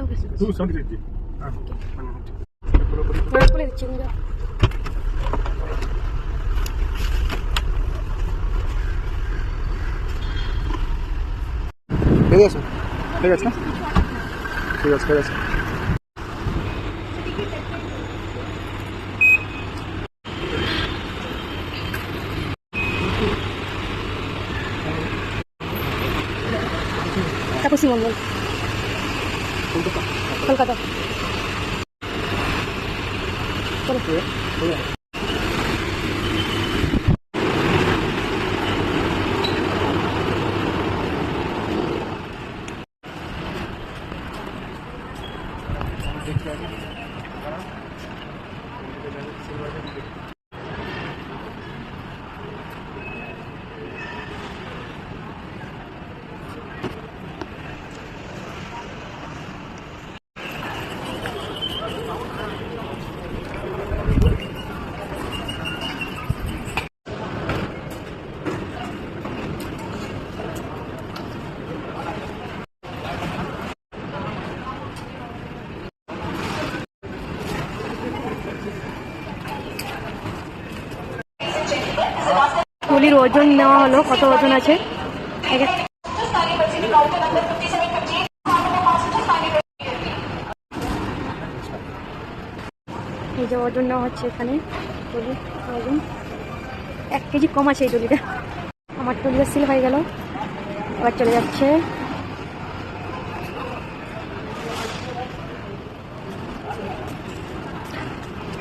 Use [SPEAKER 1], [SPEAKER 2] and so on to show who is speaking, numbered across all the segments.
[SPEAKER 1] 273.
[SPEAKER 2] খুলে দিচ্ছি আমি।
[SPEAKER 1] ঠিক আছে ঠিক আছে ঠিক আছে ঠিক আছে।
[SPEAKER 2] পশ্চিমবঙ্গ, কলকাতা। ট্রলির ওজন নেওয়া হলো, কত ওজন আছে। এই যে ওজন নেওয়া হচ্ছে এখানে, ট্রলির ওজন 1 কেজি কম আছে এই ট্রলিটা। আমার ট্রলিটা সিল হয়ে গেল, এবার চলে যাচ্ছে।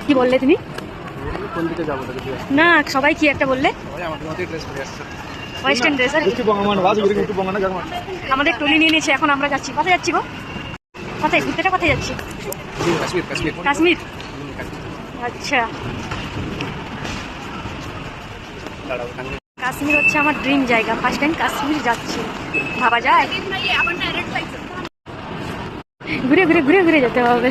[SPEAKER 2] কি বললে তুমি?
[SPEAKER 1] কোন দিকে যাবো?
[SPEAKER 2] না সবাই কি একটা বললে? Western dress. আমাদের ট্রলি নিয়ে নিয়েছে, এখন আমরা যাচ্ছি। কোথায় যাচ্ছি গো? কোথায় ঘুরতেটা? কোথায় যাচ্ছি? কাশ্মীর। আচ্ছা, কাশ্মীর হচ্ছে আমার ড্রিম জায়গা। ফার্স্ট টাইম কাশ্মীর যাচ্ছি, ভাবা যায়? ঘুরে ঘুরে ঘুরে ঘুরে যেতে হবে।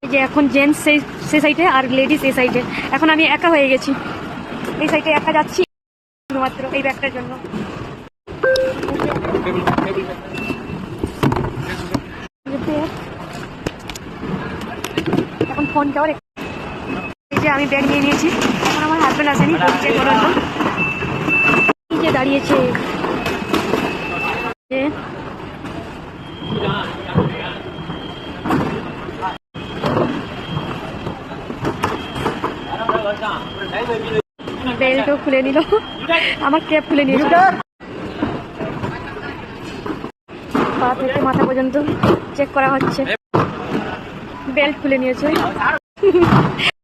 [SPEAKER 2] এই যে এখন জেন্টস সেই সাইডে আর লেডিস এই সাইডে। এখন আমি একা হয়ে গেছি, এই সাইডে একা যাচ্ছি শুধুমাত্র এই ব্যাগটার জন্য। এখন ফোন যাওয়ার, এই যে আমি ব্যাগ নিয়ে নিয়েছি। এখন আমার হাজব্যান্ড আসেনি, চেক করার জন্য। এই যে দাঁড়িয়েছে, বেল্টও খুলে নিল, আমার ক্যাপ খুলে নিয়েছিল। পা থেকে মাথা পর্যন্ত চেক করা হচ্ছে। বেল্ট খুলে নিয়েছে,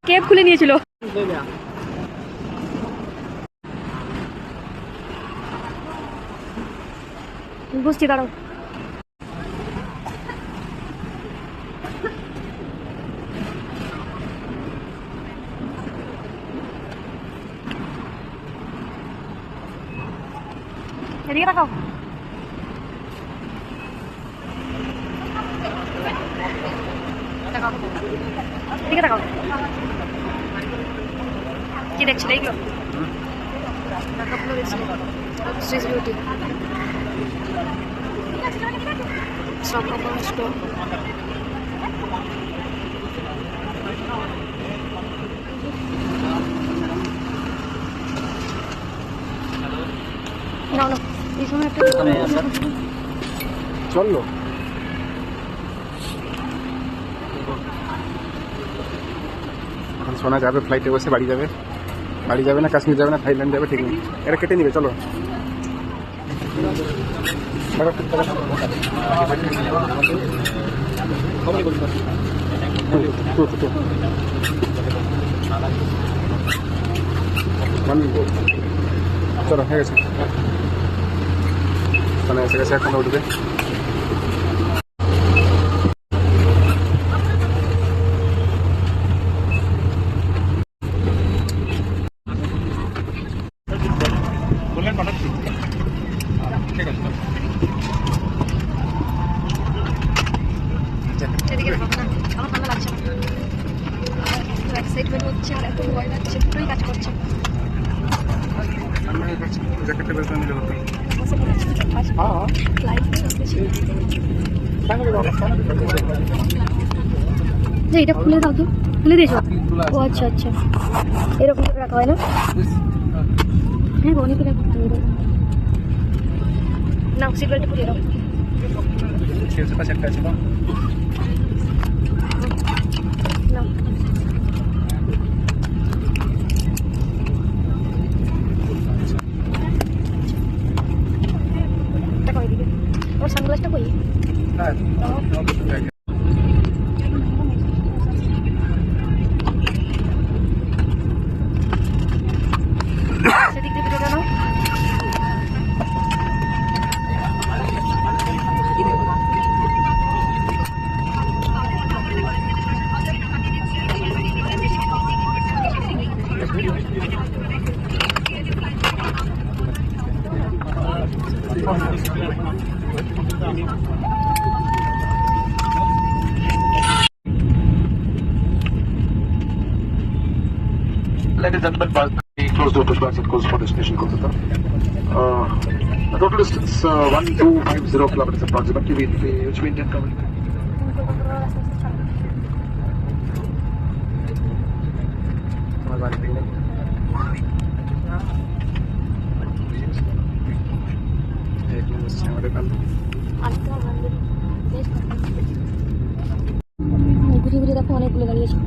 [SPEAKER 2] ক্যাপ খুলে নিয়েছিল। বুঝছি, দাঁড়াও। এদিকে তাকাও। এদিকে তাকাও। কি দেখছিল এইগুলো? সুইস বিউটি সব রকম স্টোর। না না, এই সময় একটা
[SPEAKER 1] চললো। এখন শোনা যাবে ফ্লাইটে বসে বাড়ি যাবে। বাড়ি যাবে না, কাশ্মীর যাবে না, থাইল্যান্ড যাবে, ঠিক নেই। এটা কেটে নিবে, চলো। চলো, হয়ে গেছে। এসে গেছে, এখন উঠবে। এক্সাইটমেন্ট হচ্ছে আর এত ভয় লাগছে, দুটোই কাজ করছে। জ্যাকেটটা বের করে নিলে হতো।
[SPEAKER 2] যে এটা খুলে দাও তো, খুলে দিয়েছো? ও আচ্ছা আচ্ছা, এরকম করে রাখা হয় না? হ্যাঁ অনেক না, সিট বেল্টটা খুলে দাও।
[SPEAKER 1] ছেলের পাশে একটা আছে না?
[SPEAKER 2] নাও। দেখো এদিকে, আমার সানগ্লাসটা কই?
[SPEAKER 1] হ্যাঁ,
[SPEAKER 2] সেদিক দিয়ে ভিডিওটা নাও।
[SPEAKER 3] Ladies and gentlemen, close door push backs and close for destination Kolkata. The total distance 1250 kilometers approximately, which we intend covering.
[SPEAKER 1] আমার বাড়ি থেকে নেই। এই হচ্ছে আমাদের কাল।
[SPEAKER 2] ঘুরে ঘুরে দেখো অনেকগুলো গাড়ি আছে।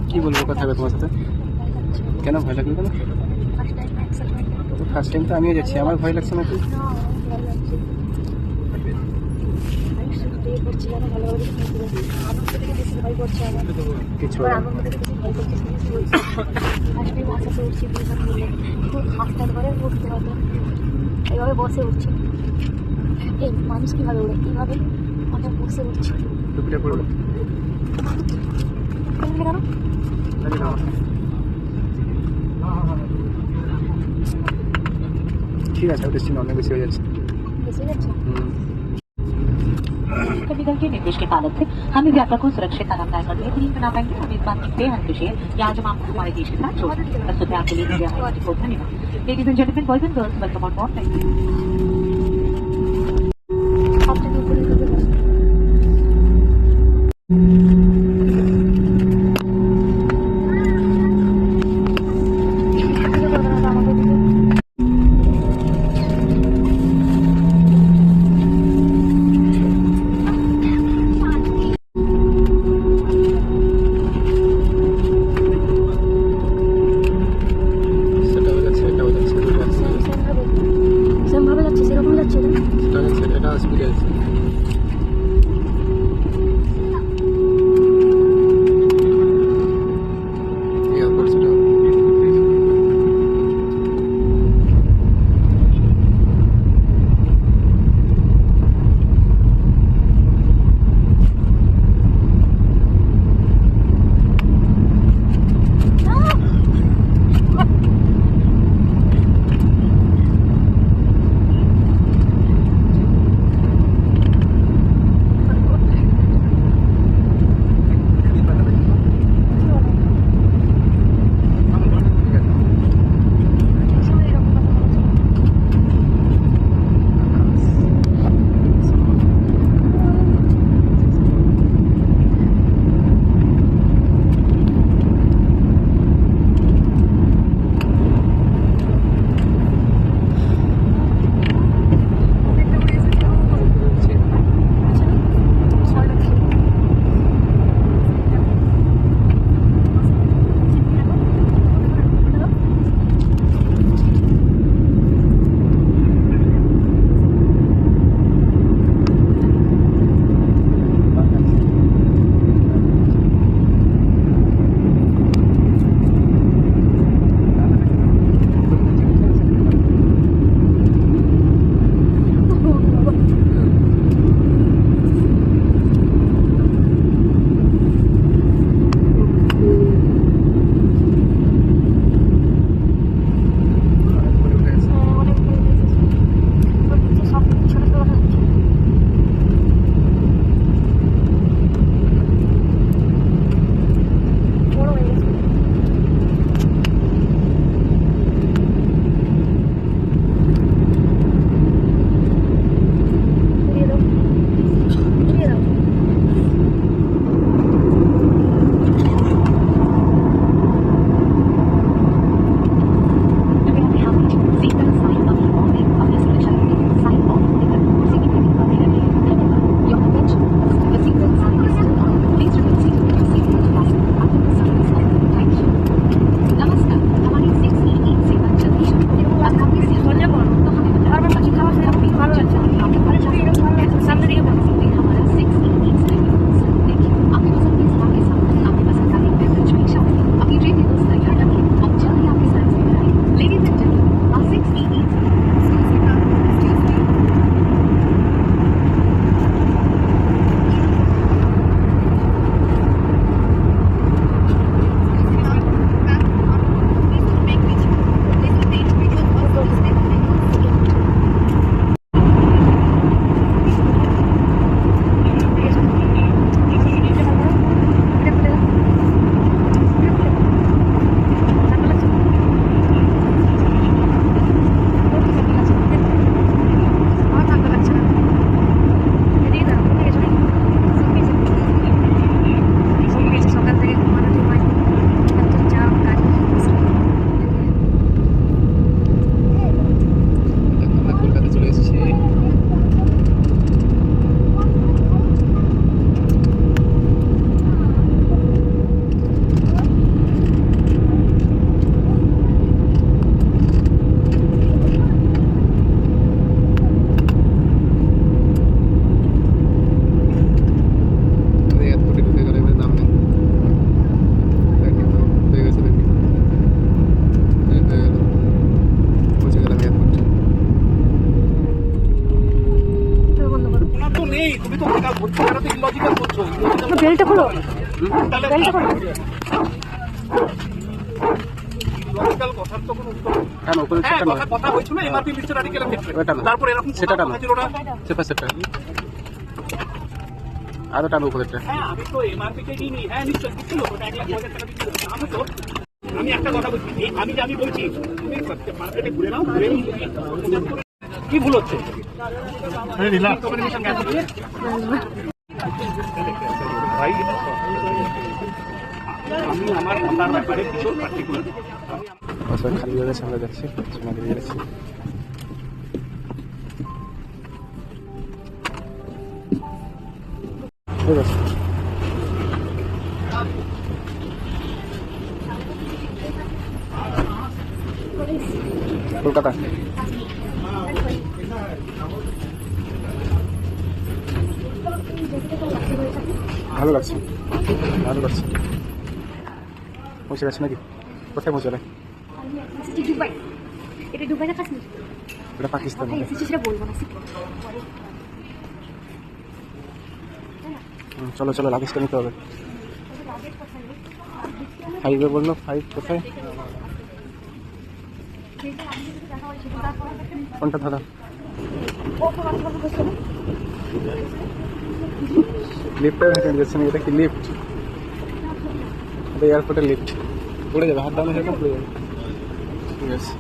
[SPEAKER 1] কি বলবো, কথা হবে তোমার সাথে? কেন ভয় লাগলো কেন? ফার্স্ট টাইম তো আমিও যাচ্ছি, আমার ভয় লাগছে নাকি? কিছু হবে না।
[SPEAKER 2] এইভাবে বসে উঠছে, এই মানুষ কিভাবে উড়ে? এইভাবে আমরা বসে উঠছি
[SPEAKER 1] টুপিটা পড়বে।
[SPEAKER 2] কেন?
[SPEAKER 1] ঠিক আছে, ওদের চিন্তা অনেক বেশি হয়ে যাচ্ছে।
[SPEAKER 2] বেশি যাচ্ছে।
[SPEAKER 4] निगम के निर्देश के पालन से हम इस यात्रा को सुरक्षित आरामदायक और बेहतरीन बना पाएंगे। हम इस बात की बेहद खुशी है कि आज हम आपको हमारे देश के साथ जोड़ते हैं। प्रस्तुत है आपके लिए इंडिया हाईवे को धन्यवाद। Ladies and gentleman, boys and girls, welcome on board. Thank you.
[SPEAKER 1] সেটাও যাচ্ছে, এটাও যাচ্ছে, দুটো যাচ্ছে।
[SPEAKER 2] সেম ভাবে যাচ্ছে। বেলটা খোলো, বেলটা খোলো।
[SPEAKER 1] কেন উপরে
[SPEAKER 5] হ্যাঁ,
[SPEAKER 1] সেটা
[SPEAKER 5] কথা হয়েছিল এমআরপি লিস্টের আর্টিকেলের ক্ষেত্রে।
[SPEAKER 1] ওটা না।
[SPEAKER 5] তারপর এরকম
[SPEAKER 1] সেটা
[SPEAKER 5] কথা
[SPEAKER 1] না।
[SPEAKER 5] ছিল না।
[SPEAKER 1] সেটা সেটা আরো টানো উপরেরটা।
[SPEAKER 5] হ্যাঁ, আমি তো এমআরপি কে দিইনি। হ্যাঁ, নিশ্চয়ই দিচ্ছিল তো, 1,50,000 টাকা দিচ্ছিল। আমি তো আমি একটা কথা বলছি, আমি বলছি তুমি মার্কেটে ঘুরে নাও, ঘুরে কি ভুল হচ্ছে? কমিউনিকেশন গ্যাপ দিয়ে ভাই, আমি আমার কথার ব্যাপারে কিছু পার্টিকুলার
[SPEAKER 1] আচ্ছা খালি জায়গায় সামনে যাচ্ছি, সোনা দিয়ে যাচ্ছি। ঠিক আছে। কলকাতা। ভালো লাগছে, ভালো লাগছে। পৌঁছে গেছে নাকি? কোথায় পৌঁছালে?
[SPEAKER 2] দুবাই। এটা দুবাই না কাশ্মীর?
[SPEAKER 1] এটা পাকিস্তান।
[SPEAKER 2] কোথায় এসেছি সেটা বলবো না।
[SPEAKER 1] চলো চলো, লাগেজটা নিতে হবে। হাইওয়ে বললো, 5 কোথায়? কোনটা দাদা? লিফটে হেঁটে যাচ্ছে না, এটা কি লিফট? এটা এয়ারপোর্টের লিফট। পড়ে যাবে, হাত ডাউনে সেটা পড়ে যাবে। ঠিক আছে।